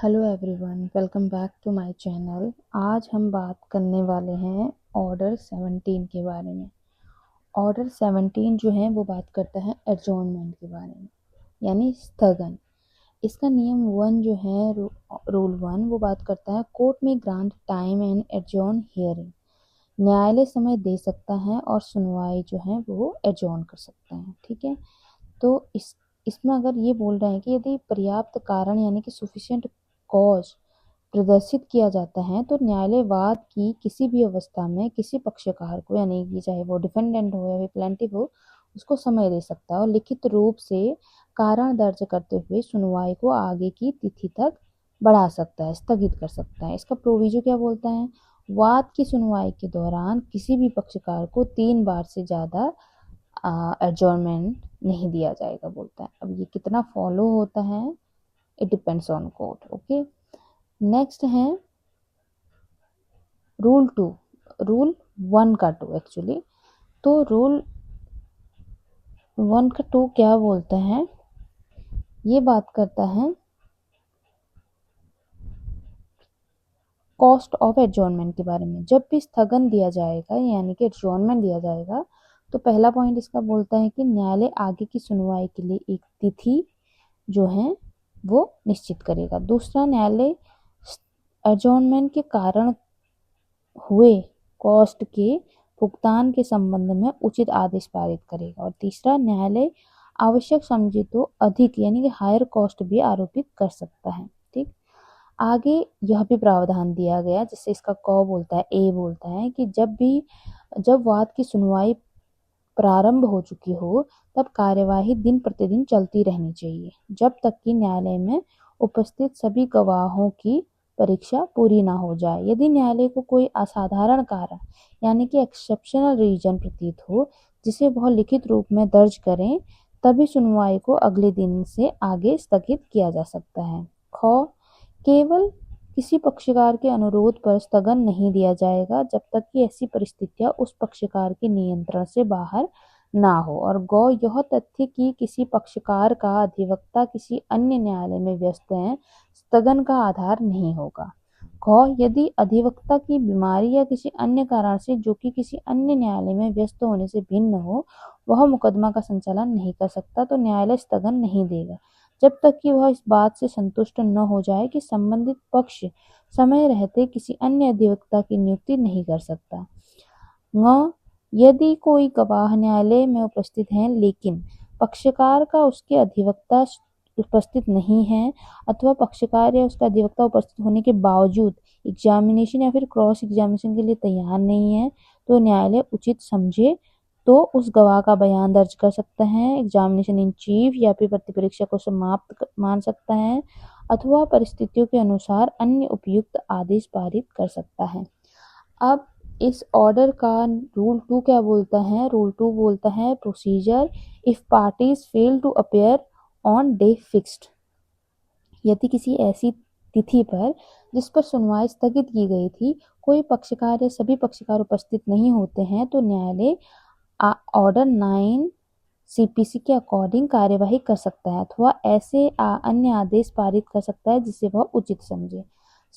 Hello everyone, welcome back to my channel. आज हम बात करने वाले हैं ऑर्डर 17 के बारे में। ऑर्डर 17 जो है वो बात करता है एडजॉर्नमेंट के बारे में, यानी स्थगन। इसका नियम 1 जो है रूल 1 वो बात करता है कोर्ट में grant time and adjourn hearing. न्यायालय समय दे सकता है और सुनवाई जो है वो एडजॉर्न कर सकता है। ठीक है, तो इसमें अगर ये बोल रहे हैं कि यदि पर्याप्त कारण यानी कि सफिशिएंट कॉज प्रदर्शित किया जाता है तो न्यायालय वाद की किसी भी अवस्था में किसी पक्षकार को, यानी कि चाहे वो डिफेंडेंट हो या फिर प्लेंटिफ हो, उसको समय दे सकता है और लिखित रूप से कारण दर्ज करते हुए सुनवाई को आगे की तिथि तक बढ़ा सकता है, स्थगित कर सकता है। इसका प्रोविजो क्या बोलता है? वाद की सुनवाई के दौरान किसी भी पक्षकार को 3 बार से ज्यादा एडजॉर्नमेंट नहीं दिया जाएगा, बोलता है। अब ये कितना फॉलो होता है, it depends on court. Okay, next है रूल 2, रूल 1 का 2 एक्चुअली। तो रूल 1 का 2 क्या बोलता है? ये बात करता है कॉस्ट ऑफ एडजॉर्नमेंट के बारे में। जब भी स्थगन दिया जाएगा यानी कि एडजॉर्नमेंट दिया जाएगा तो पहला पॉइंट इसका बोलता है कि न्यायालय आगे की सुनवाई के लिए एक तिथि जो है वो निश्चित करेगा। दूसरा, न्यायालय एडजॉर्नमेंट के कारण हुए कॉस्ट के भुगतान के संबंध में उचित आदेश पारित करेगा। और तीसरा, न्यायालय आवश्यक समझे तो अधिक यानी कि हायर कॉस्ट भी आरोपित कर सकता है। ठीक, आगे यह भी प्रावधान दिया गया जिससे इसका क बोलता है, ए बोलता है कि जब वाद की सुनवाई प्रारंभ हो चुकी हो तब कार्यवाही दिन प्रतिदिन चलती रहनी चाहिए जब तक कि न्यायालय में उपस्थित सभी गवाहों की परीक्षा पूरी ना हो जाए। यदि न्यायालय को कोई असाधारण कारण यानी कि एक्सेप्शनल रीजन प्रतीत हो जिसे वह लिखित रूप में दर्ज करें, तभी सुनवाई को अगले दिन से आगे स्थगित किया जा सकता है। ख, केवल किसी पक्षकार के अनुरोध पर स्थगन नहीं दिया जाएगा जब तक कि ऐसी परिस्थितियां उस पक्षकार के नियंत्रण से बाहर ना हो। और गौ, यह तथ्य कि किसी पक्षकार का अधिवक्ता किसी अन्य न्यायालय में व्यस्त है स्थगन का आधार नहीं होगा। ख, यदि अधिवक्ता की बीमारी या किसी अन्य कारण से जो कि किसी अन्य न्यायालय में व्यस्त होने से भिन्न हो वह मुकदमा का संचालन नहीं कर सकता तो न्यायालय स्थगन नहीं देगा जब तक कि वह इस बात से संतुष्ट न हो जाए कि संबंधित पक्ष समय रहते किसी अन्य अधिवक्ता की नियुक्ति नहीं कर सकता। ङ, यदि कोई गवाह न्यायालय में उपस्थित है लेकिन पक्षकार का उसके अधिवक्ता उपस्थित नहीं है अथवा पक्षकार या उसका अधिवक्ता उपस्थित होने के बावजूद एग्जामिनेशन या फिर क्रॉस एग्जामिनेशन के लिए तैयार नहीं है तो न्यायालय उचित समझे तो उस गवाह का बयान दर्ज कर सकता है, एग्जामिनेशन इन चीफ या फिर प्रतिपरीक्षा को समाप्त मान सकता है अथवा परिस्थितियों के अनुसार अन्य उपयुक्त आदेश पारित कर सकता है। अब इस ऑर्डर का रूल 2 क्या बोलता है? रूल 2 बोलता है procedure if parties fail to appear on day fixed. यदि किसी ऐसी तिथि पर जिस पर सुनवाई स्थगित की गई थी कोई पक्षकार या सभी पक्षकार उपस्थित नहीं होते हैं तो न्यायालय ऑर्डर 9 सीपीसी के अकॉर्डिंग कार्यवाही कर सकता है अथवा ऐसे अन्य आदेश पारित कर सकता है जिसे वह उचित समझे।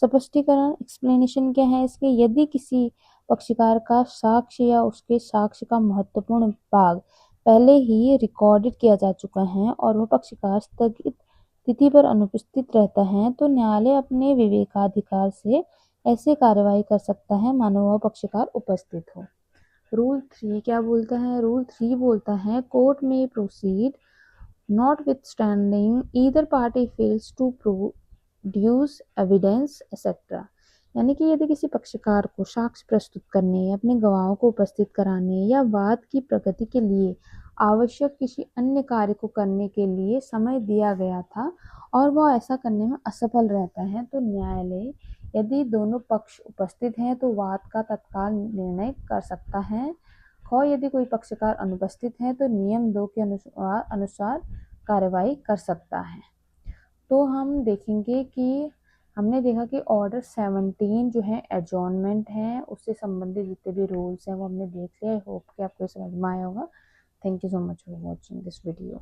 स्पष्टीकरण एक्सप्लेनेशन क्या है इसके? यदि किसी पक्षकार का साक्ष्य या उसके साक्ष्य का महत्वपूर्ण भाग पहले ही रिकॉर्डेड किया जा चुका है और वह पक्षकार स्थगित तिथि पर अनुपस्थित रहता है तो न्यायालय अपने विवेकाधिकार से ऐसे कार्यवाही कर सकता है मानो वह पक्षकार उपस्थित हो। रूल 3 क्या बोलता है? रूल 3 बोलता है कोर्ट में proceed notwithstanding either party fails to produce evidence etcetera. यानी कि यदि किसी पक्षकार को साक्ष्य प्रस्तुत करने या अपने गवाहों को उपस्थित कराने या वाद की प्रगति के लिए आवश्यक किसी अन्य कार्य को करने के लिए समय दिया गया था और वह ऐसा करने में असफल रहता है तो न्यायालय यदि दोनों पक्ष उपस्थित हैं तो वाद का तत्काल निर्णय कर सकता है। ख, यदि कोई पक्षकार अनुपस्थित है तो नियम 2 के अनुसार कार्यवाही कर सकता है। तो हम देखेंगे कि हमने देखा कि ऑर्डर 17 जो है एडजॉर्नमेंट है, उससे संबंधित जितने भी रूल्स हैं वो हमने देख लिया। आई होप कि आपको समझ में आया होगा। Thank you so much for watching this video.